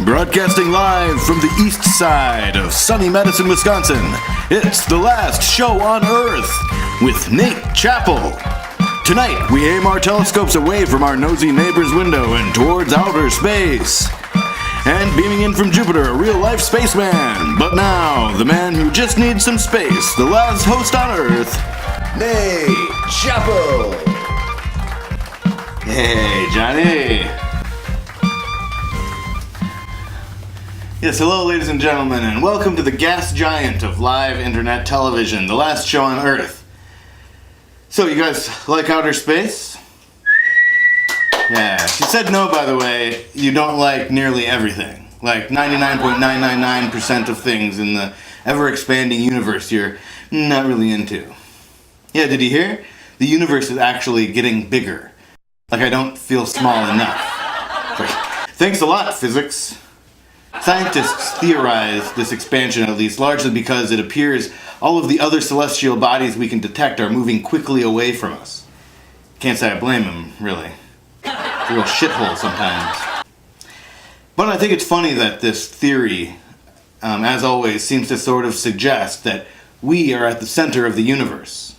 Broadcasting live from the east side of sunny Madison, Wisconsin, it's The Last Show on Earth with Nate Chappell. Tonight, we aim our telescopes away from our nosy neighbor's window and towards outer space. And beaming in from Jupiter, a real-life spaceman. But now, the man who just needs some space, the last host on Earth, Nate Chappell. Hey, Johnny. Yes, hello, ladies and gentlemen, and welcome to the gas giant of live internet television, the last show on Earth. So, you guys like outer space? Yeah, she said no, by the way. You don't like nearly everything. Like 99.999% of things in the ever-expanding universe you're not really into. Yeah, did you hear? The universe is actually getting bigger. Like I don't feel small enough. Like, thanks a lot, physics. Scientists theorize this expansion, at least largely because it appears all of the other celestial bodies we can detect are moving quickly away from us. Can't say I blame them, really. It's a real shithole sometimes. But I think it's funny that this theory, as always, seems to sort of suggest that we are at the center of the universe.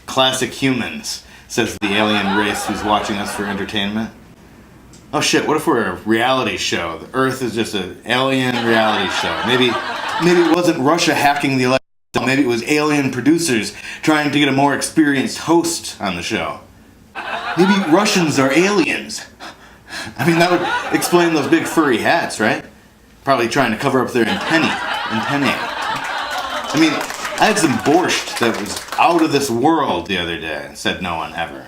Classic humans, says the alien race who's watching us for entertainment. Oh shit, what if we're a reality show? The Earth is just an alien reality show. Maybe it wasn't Russia hacking the election. Maybe it was alien producers trying to get a more experienced host on the show. Maybe Russians are aliens. I mean, that would explain those big furry hats, right? Probably trying to cover up their antennae. I mean, I had some borscht that was out of this world the other day, said no one ever.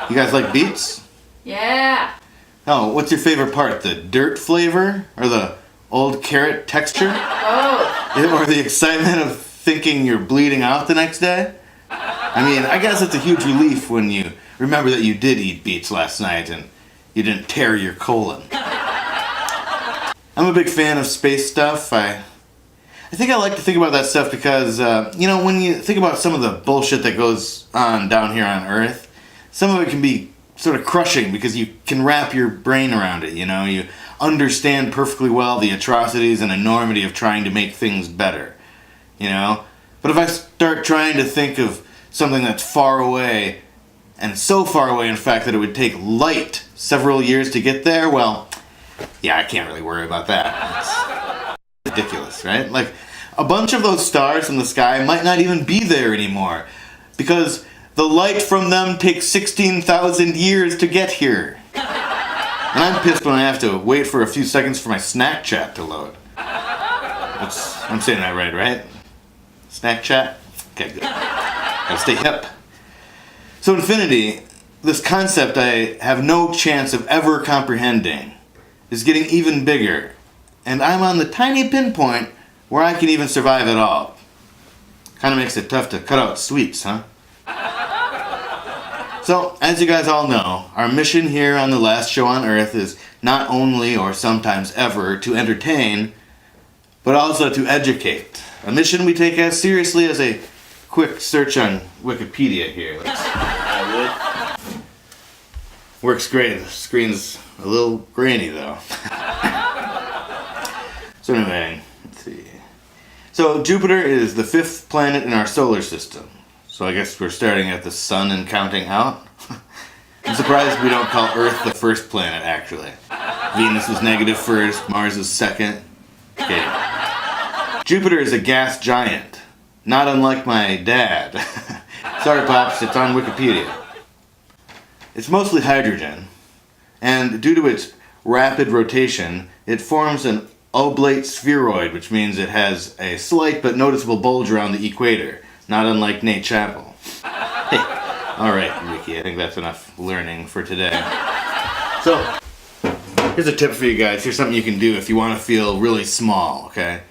You guys like beets? Yeah. Oh, what's your favorite part? The dirt flavor? Or the old carrot texture? Oh. Or the excitement of thinking you're bleeding out the next day? I mean, I guess it's a huge relief when you remember that you did eat beets last night and you didn't tear your colon. I'm a big fan of space stuff. I think I like to think about that stuff because, when you think about some of the bullshit that goes on down here on Earth, some of it can be sort of crushing because you can wrap your brain around it, You understand perfectly well the atrocities and enormity of trying to make things better, But if I start trying to think of something that's far away, and so far away, in fact, that it would take light several years to get there, well, yeah, I can't really worry about that. It's ridiculous, right? Like, a bunch of those stars in the sky might not even be there anymore, because the light from them takes 16,000 years to get here. And I'm pissed when I have to wait for a few seconds for my snack chat to load. I'm saying that right? Snack chat? Okay, good. Gotta stay hip. So infinity, this concept I have no chance of ever comprehending, is getting even bigger. And I'm on the tiny pinpoint where I can even survive at all. Kind of makes it tough to cut out sweets, huh? So, as you guys all know, our mission here on the last show on Earth is not only, or sometimes ever, to entertain, but also to educate. A mission we take as seriously as a quick search on Wikipedia here. Works great. The screen's a little grainy, though. So anyway, let's see. So, Jupiter is the 5th planet in our solar system. So I guess we're starting at the sun and counting out. I'm surprised we don't call Earth the 1st planet, actually. Venus is negative 1st, Mars is 2nd. Okay. Jupiter is a gas giant, not unlike my dad. Sorry, Pops, it's on Wikipedia. It's mostly hydrogen, and due to its rapid rotation, it forms an oblate spheroid, which means it has a slight but noticeable bulge around the equator. Not unlike Nate Chappell. Hey, alright, Ricky, I think that's enough learning for today. So, here's a tip for you guys. Here's something you can do if you want to feel really small, okay?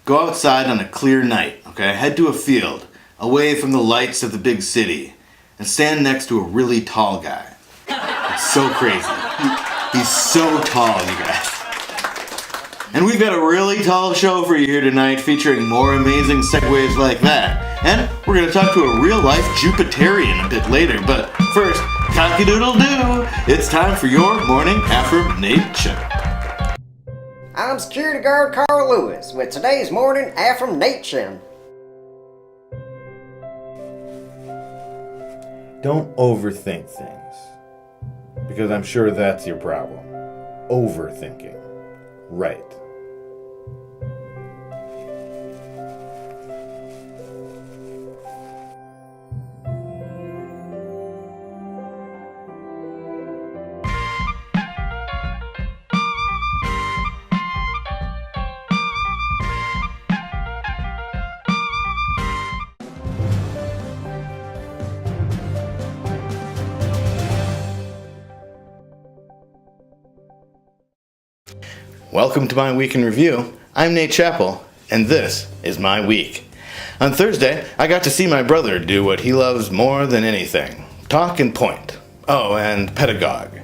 Go outside on a clear night, okay? Head to a field, away from the lights of the big city, and stand next to a really tall guy. It's so crazy. He's so tall, you guys. And we've got a really tall show for you here tonight, featuring more amazing segues like that. And we're going to talk to a real-life Jupiterian a bit later, but first, cock-a-doodle-doo, it's time for your morning affirmation. I'm security guard Carl Lewis with today's morning affirmation. Don't overthink things, because I'm sure that's your problem. Overthinking. Right. Welcome to my week in review. I'm Nate Chappell, and this is my week. On Thursday, I got to see my brother do what he loves more than anything: talk and point. Oh, and pedagogue.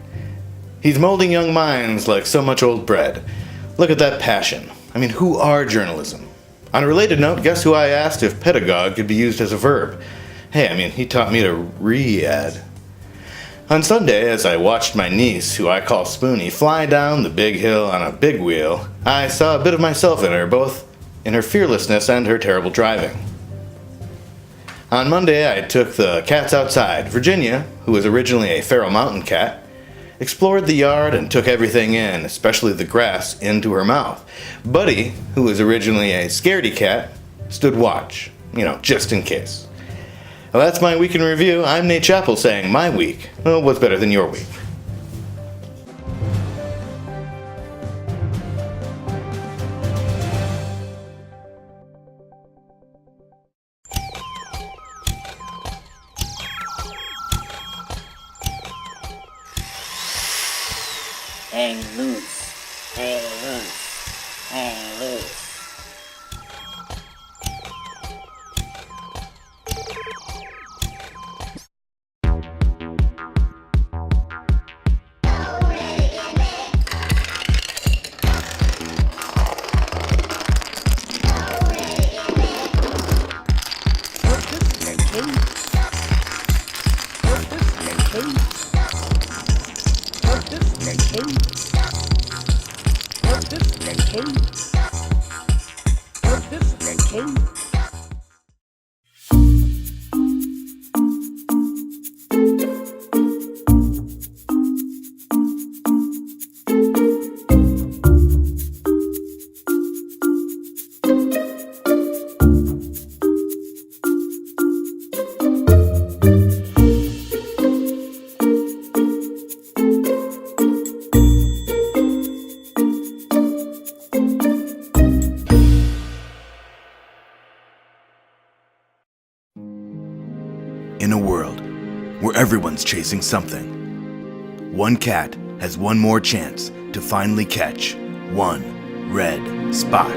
He's molding young minds like so much old bread. Look at that passion. I mean, who are journalism? On a related note, guess who I asked if pedagogue could be used as a verb? Hey, I mean, he taught me to re-add. On Sunday, as I watched my niece, who I call Spoonie, fly down the big hill on a big wheel, I saw a bit of myself in her, both in her fearlessness and her terrible driving. On Monday, I took the cats outside. Virginia, who was originally a feral mountain cat, explored the yard and took everything in, especially the grass, into her mouth. Buddy, who was originally a scaredy cat, stood watch, just in case. Well, that's my week in review. I'm Nate Chappell saying my week was better than your week. Hang loose, hang loose, hang loose. In a world where everyone's chasing something, one cat has one more chance to finally catch one red spot.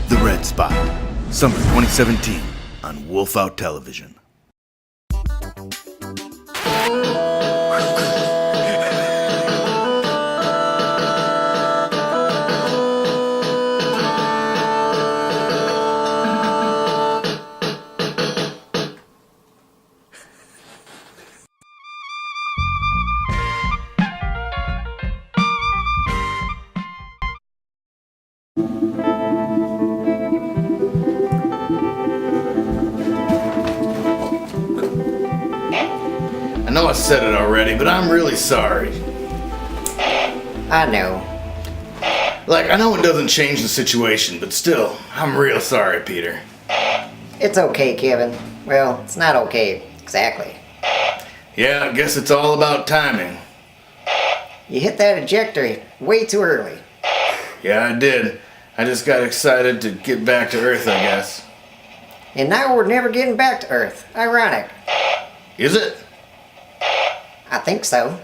The Red Spot, summer 2017 on Wolf Out Television. I know I said it already, but I'm really sorry. I know. I know it doesn't change the situation, but still, I'm real sorry, Peter. It's okay, Kevin. Well, it's not okay, exactly. Yeah, I guess it's all about timing. You hit that ejector way too early. Yeah, I did. I just got excited to get back to Earth, I guess. And now we're never getting back to Earth. Ironic. Is it? I think so.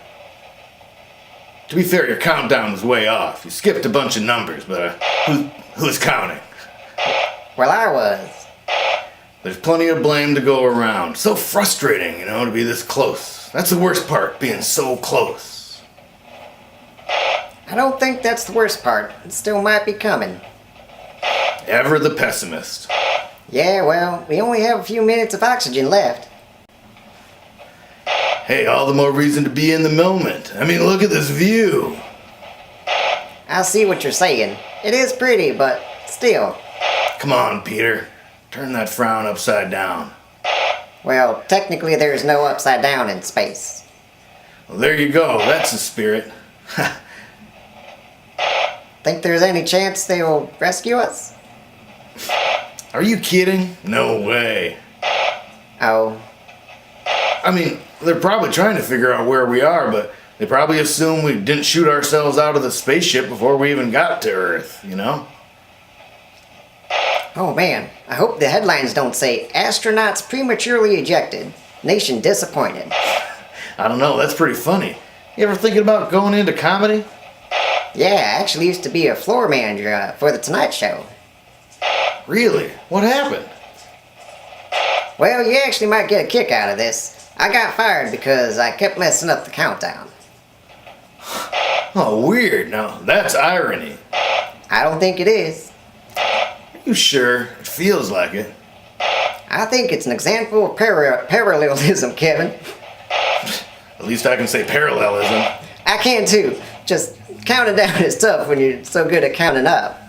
To be fair, your countdown was way off. You skipped a bunch of numbers, but who's counting? Well, I was. There's plenty of blame to go around. So frustrating, to be this close. That's the worst part, being so close. I don't think that's the worst part. It still might be coming. Ever the pessimist. Yeah, well, we only have a few minutes of oxygen left. Hey, all the more reason to be in the moment. I mean, look at this view. I see what you're saying. It is pretty, but still. Come on, Peter. Turn that frown upside down. Well, technically there's no upside down in space. Well, there you go. That's the spirit. Think there's any chance they'll rescue us? Are you kidding? No way. Oh, I mean, they're probably trying to figure out where we are, but they probably assume we didn't shoot ourselves out of the spaceship before we even got to Earth, you know? oh man, I hope the headlines don't say astronauts prematurely ejected, nation disappointed. I don't know, that's pretty funny. You ever thinking about going into comedy? Yeah, I actually used to be a floor manager for the Tonight Show. Really? What happened? Well, you actually might get a kick out of this. I got fired because I kept messing up the countdown. Oh, weird. Now, that's irony. I don't think it is. Are you sure? It feels like it. I think it's an example of parallelism, Kevin. At least I can say parallelism. I can too. Just counting down is tough when you're so good at counting up.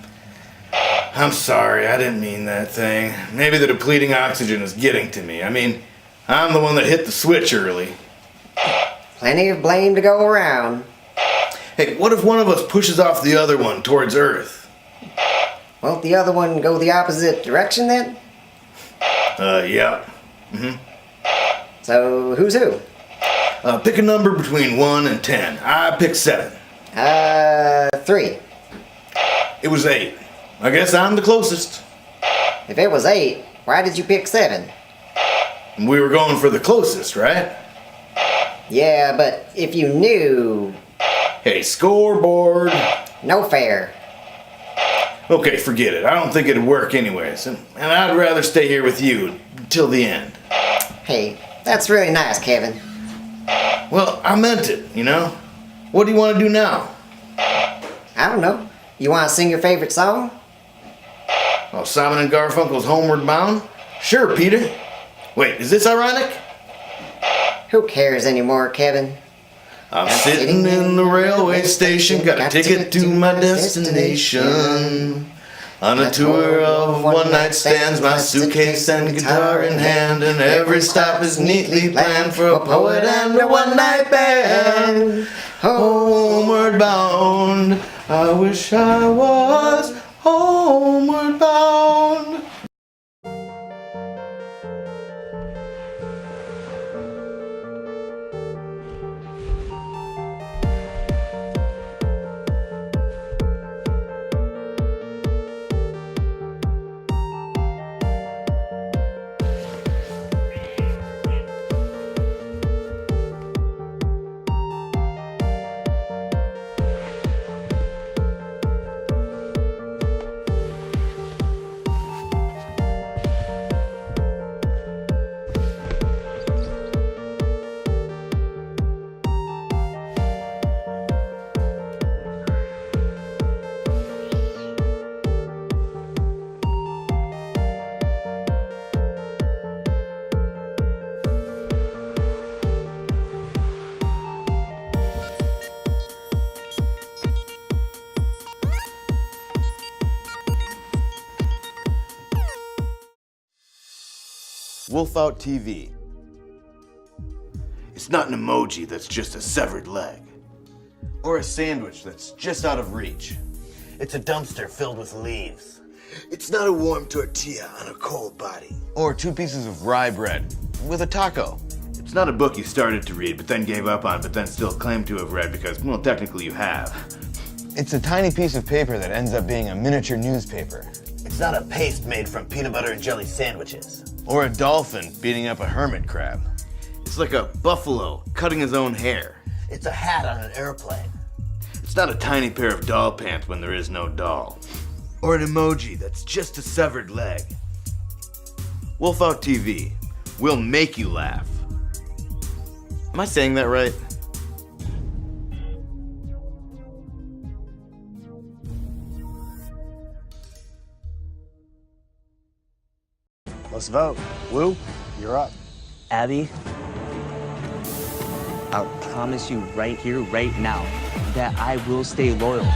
I'm sorry, I didn't mean that thing. Maybe the depleting oxygen is getting to me. I mean, I'm the one that hit the switch early. Plenty of blame to go around. Hey, what if one of us pushes off the other one towards Earth? Won't the other one go the opposite direction then? Yeah. So, who's who? Pick a number between 1 and 10. I picked 7. 3. It was 8. I guess I'm the closest. If it was 8, why did you pick 7? We were going for the closest, right? Yeah, but if you knew... Hey, scoreboard. No fair. Okay, forget it. I don't think it'd work anyways. And I'd rather stay here with you till the end. Hey, that's really nice, Kevin. Well, I meant it, you know? What do you want to do now? I don't know. You want to sing your favorite song? Oh, Simon and Garfunkel's Homeward Bound? Sure, Peter. Wait, is this ironic? Who cares anymore, Kevin? I'm sitting in the railway station, got a ticket to my destination. On a tour of one-night stands, my suitcase and guitar in hand, and every stop is neatly planned for a poet and a one-night band. Homeward bound, I wish I was homeward bound. Wolfout TV. It's not an emoji that's just a severed leg. Or a sandwich that's just out of reach. It's a dumpster filled with leaves. It's not a warm tortilla on a cold body. Or 2 pieces of rye bread with a taco. It's not a book you started to read, but then gave up on, but then still claimed to have read because, well, technically you have. It's a tiny piece of paper that ends up being a miniature newspaper. It's not a paste made from peanut butter and jelly sandwiches. Or a dolphin beating up a hermit crab. It's like a buffalo cutting his own hair. It's a hat on an airplane. It's not a tiny pair of doll pants when there is no doll. Or an emoji that's just a severed leg. Wolfout TV. We'll make you laugh. Am I saying that right? Let's vote. Lou, you're up. Abby, I'll promise you right here, right now, that I will stay loyal.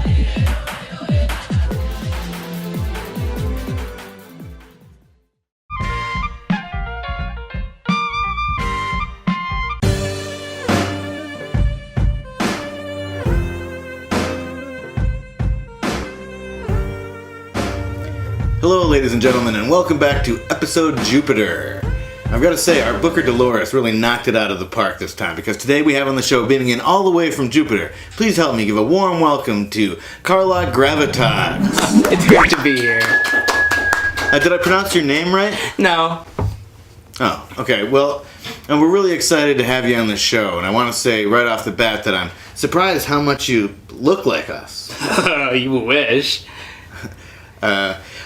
Hello, ladies and gentlemen, and welcome back to episode Jupiter. I've got to say, our Booker Dolores really knocked it out of the park this time, because today we have on the show, beaming in all the way from Jupiter, please help me give a warm welcome to Carla Gravitas. It's great to be here. Did I pronounce your name right? No. Oh, okay. Well, and we're really excited to have you on the show, and I want to say right off the bat that I'm surprised how much you look like us. You wish.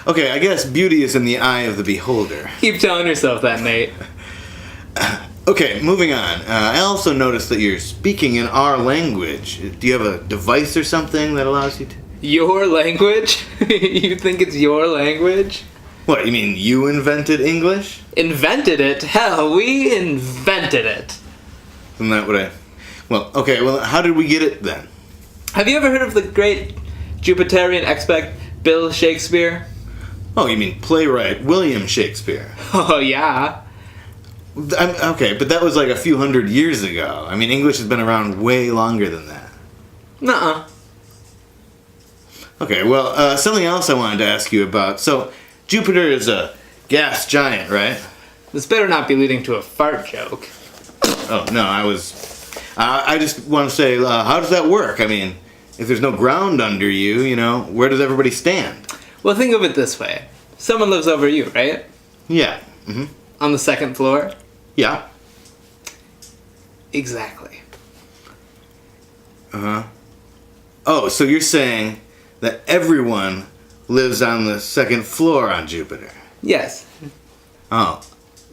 Okay, I guess beauty is in the eye of the beholder. Keep telling yourself that, Nate. Okay, moving on. I also noticed that you're speaking in our language. Do you have a device or something that allows you to? Your language? You think it's your language? What, you mean you invented English? Invented it? Hell, we invented it. Isn't that what I... Well, okay, well, how did we get it then? Have you ever heard of the great Jupiterian expert Bill Shakespeare? Oh, you mean playwright William Shakespeare. Oh, yeah. Okay, but that was like a few hundred years ago. I mean, English has been around way longer than that. Nuh-uh. Okay, well, something else I wanted to ask you about. So, Jupiter is a gas giant, right? This better not be leading to a fart joke. Oh, no, I just want to say, how does that work? I mean, if there's no ground under you, you know, where does everybody stand? Well, think of it this way. Someone lives over you, right? Yeah. Mm-hmm. On the second floor? Yeah. Exactly. Uh-huh. Oh, so you're saying that everyone lives on the second floor on Jupiter? Yes. Oh.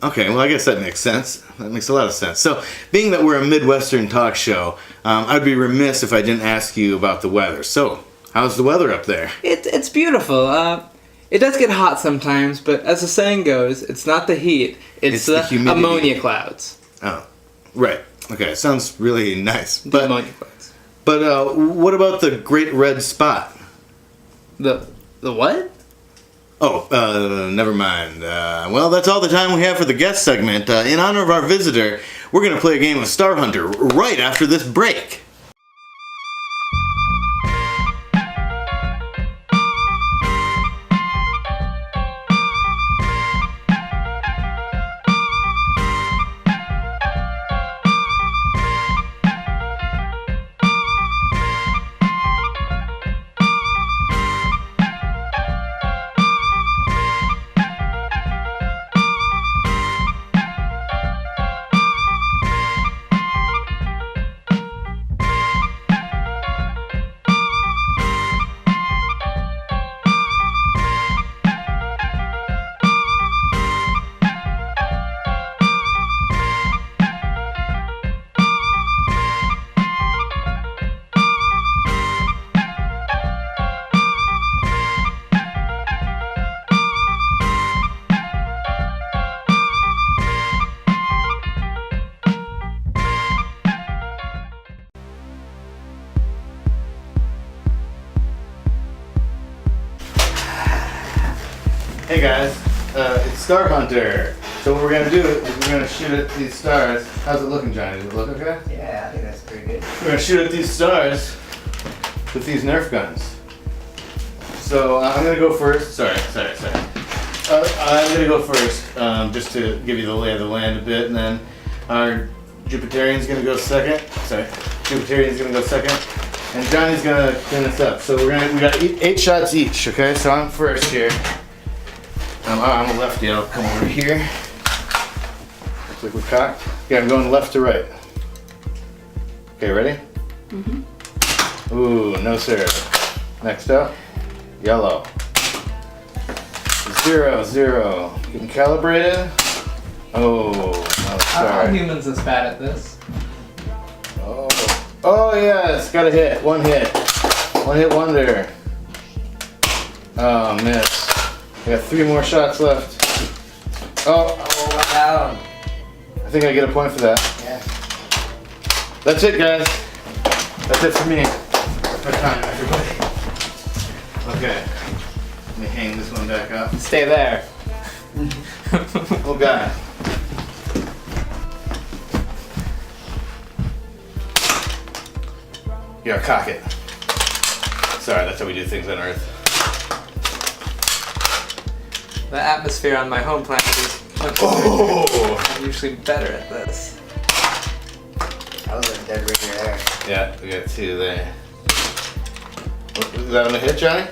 Okay, well, I guess that makes sense. That makes a lot of sense. So, being that we're a Midwestern talk show, I'd be remiss if I didn't ask you about the weather. So, how's the weather up there? It's beautiful. It does get hot sometimes, but as the saying goes, it's not the heat, it's the humidity. ammonia clouds. Oh, right. Okay, sounds really nice. The ammonia clouds. But what about the Great Red Spot? The what? Oh, never mind. Well, that's all the time we have for the guest segment. In honor of our visitor, we're going to play a game of Star Hunter right after this break. Hey guys, it's Star Hunter. So what we're gonna do is we're gonna shoot at these stars. How's it looking, Johnny? Does it look okay? Yeah, I think that's pretty good. We're gonna shoot at these stars with these Nerf guns. So I'm gonna go first. Sorry. I'm gonna go first, just to give you the lay of the land a bit, and then our Jupiterian's gonna go second. Jupiterian's gonna go second, and Johnny's gonna clean us up. So we got 8 shots each. Okay, so I'm first here. I'm a lefty. I'll come over here. Looks like we're cocked. Yeah, I'm going left to right. Okay, ready? Mm-hmm. Ooh, no sir. Next up, yellow. 0, 0. Getting calibrated. Oh, no, All sorry. humans is bad at this. Oh yes, got a hit. One hit. One hit wonder. Oh, miss. I got 3 more shots left. Oh, Oh, down. I think I get a point for that. Yeah. That's it, guys. That's it for me. That's my time, everybody. Okay. Let me hang this one back up. Stay there. Oh, God. Here, cock it. Sorry, that's how we do things on Earth. The atmosphere on my home planet is much Oh! I'm usually better at this. That was a dead ringer there. Yeah, we got 2 there. Is that on the hit, Johnny?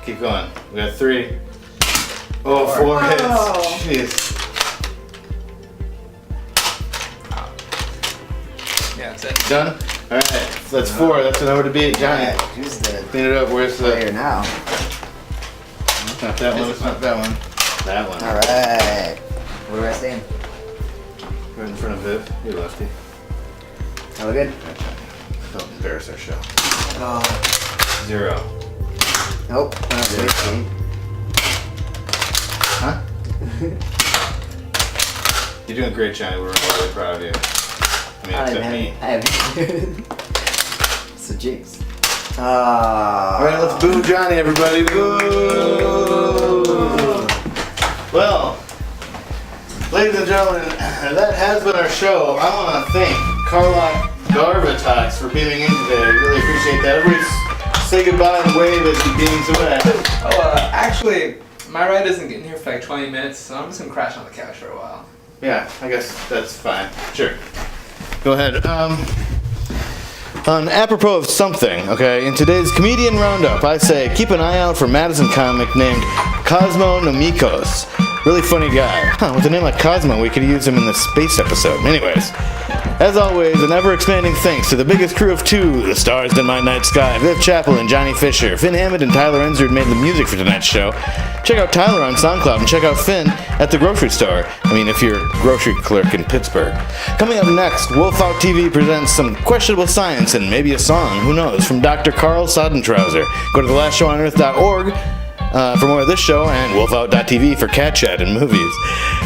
Keep going. We got 3. Oh, 4 hits. Jeez. Yeah, that's it. Done? Alright, so that's 4. That's an over to beat. Johnny, Alright, who's the clean it up. Where's player the... now? It's not that one. It's not that one. That one. Alright. Where do I stand? Right in front of Viv. You lefty. Are we good? Don't embarrass our show. Oh. 0. Nope. Not Zero. good. Huh? You're doing great, Johnny. We're really proud of you. I mean, except me. I haven't. It's a jinx. Alright, let's boo Johnny, everybody. Boo! Well, ladies and gentlemen, that has been our show. I want to thank Carla Garvatax for beaming in today. I really appreciate that. Everybody say goodbye and wave as he beams away. Oh, actually, my ride isn't getting here for like 20 minutes, so I'm just gonna crash on the couch for a while. Yeah, I guess that's fine. Sure. Go ahead. On apropos of something, okay, in today's comedian roundup, I say keep an eye out for Madison comic named Cosmo Nomikos. Really funny guy. With a name like Cosmo, we could use him in the space episode. Anyways, as always, an ever-expanding thanks to the biggest crew of 2, the stars in my night sky, Viv Chappell and Johnny Fisher. Finn Hammond and Tyler Enzard made the music for tonight's show. Check out Tyler on SoundCloud and check out Finn at the grocery store. I mean, if you're a grocery clerk in Pittsburgh. Coming up next, Wolf Out TV presents some questionable science and maybe a song, who knows, from Dr. Carl Sodentrouser. Go to thelastshowonEarth.org for more of this show, and wolfout.tv for cat chat and movies.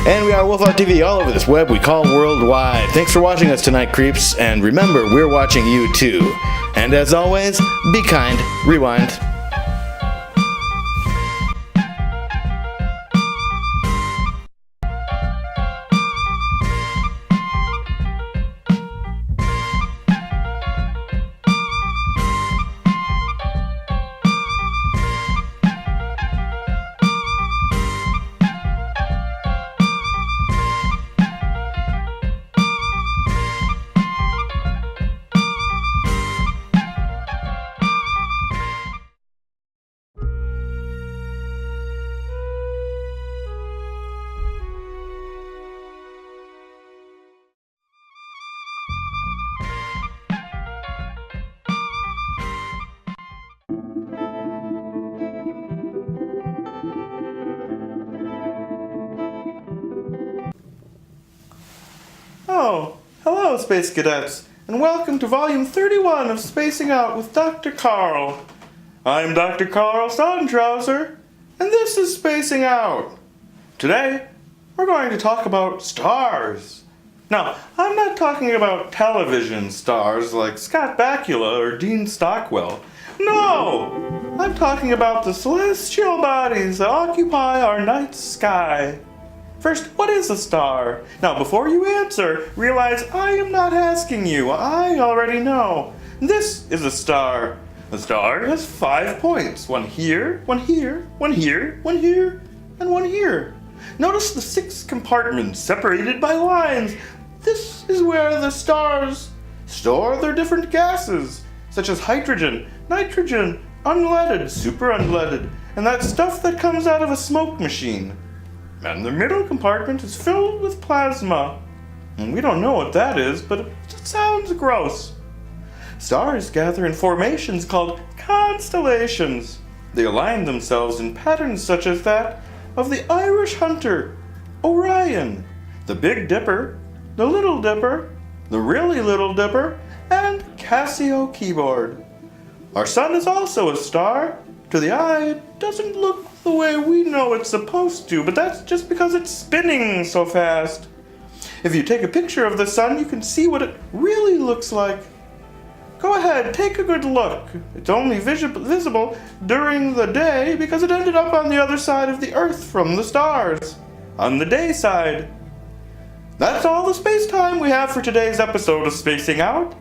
And we are Wolf Out TV all over this web we call worldwide. Thanks for watching us tonight, creeps, and remember, we're watching you too. And as always, be kind, rewind. Oh, hello, Space Cadets, and welcome to Volume 31 of Spacing Out with Dr. Carl. I'm Dr. Carl Sodentrouser, and this is Spacing Out. Today, we're going to talk about stars. Now, I'm not talking about television stars like Scott Bakula or Dean Stockwell. No! I'm talking about the celestial bodies that occupy our night sky. First, what is a star? Now, before you answer, realize I am not asking you. I already know. This is a star. A star has 5 points. One here, one here, one here, one here, and one here. Notice the 6 compartments separated by lines. This is where the stars store their different gases, such as hydrogen, nitrogen, unleaded, super unleaded, and that stuff that comes out of a smoke machine. And the middle compartment is filled with plasma. And we don't know what that is, but it just sounds gross. Stars gather in formations called constellations. They align themselves in patterns such as that of the Irish Hunter, Orion, the Big Dipper, the Little Dipper, the Really Little Dipper, and Casio Keyboard. Our sun is also a star, To the eye, it doesn't look the way we know it's supposed to, but that's just because it's spinning so fast. If you take a picture of the sun, you can see what it really looks like. Go ahead, take a good look. It's only visible during the day because it ended up on the other side of the Earth from the stars, on the day side. That's all the space-time we have for today's episode of Spacing Out.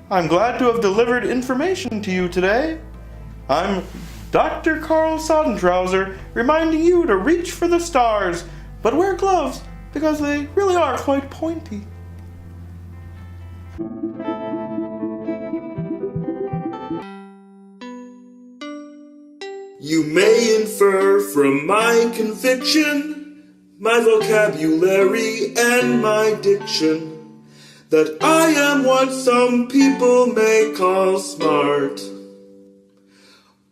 I'm glad to have delivered information to you today. I'm Dr. Carl Sodentrouser, reminding you to reach for the stars, but wear gloves because they really are quite pointy. You may infer from my conviction, my vocabulary and my diction, that I am what some people may call smart.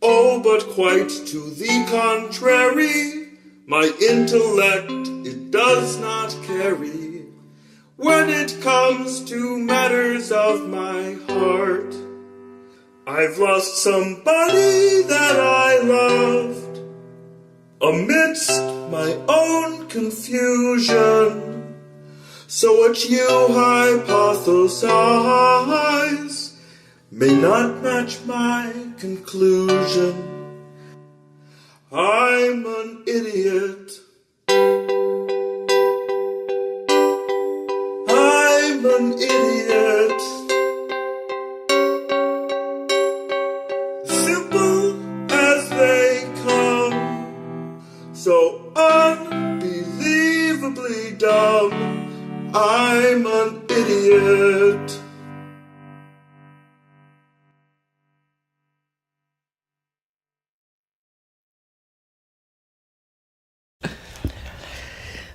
Oh, but quite to the contrary, my intellect it does not carry when it comes to matters of my heart. I've lost somebody that I loved amidst my own confusion. So what you hypothesize may not match my conclusion. I'm an idiot. I'm an idiot. So unbelievably dumb, I'm an idiot.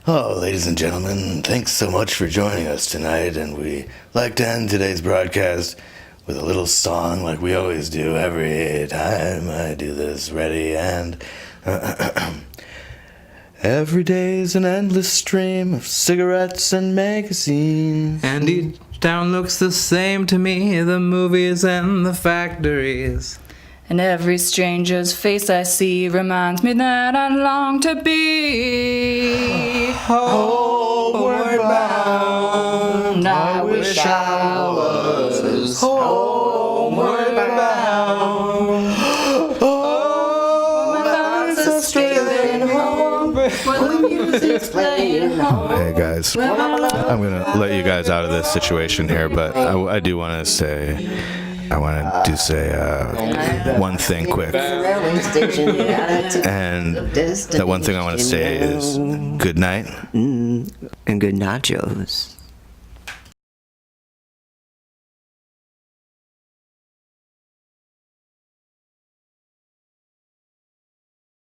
Oh, ladies and gentlemen, thanks so much for joining us tonight, and we like to end today's broadcast with a little song like we always do every time I do this. Ready? And every day's an endless stream of cigarettes and magazines. And each town looks the same to me, the movies and the factories. And every stranger's face I see reminds me that I long to be homeward bound. I wish I was homeward bound. Oh, my thoughts are straight home where the music's playing home. Hey guys, I'm gonna let you guys out of this situation here, but I do want to say one thing quick. And that one thing I want to say is good night. And good nachos.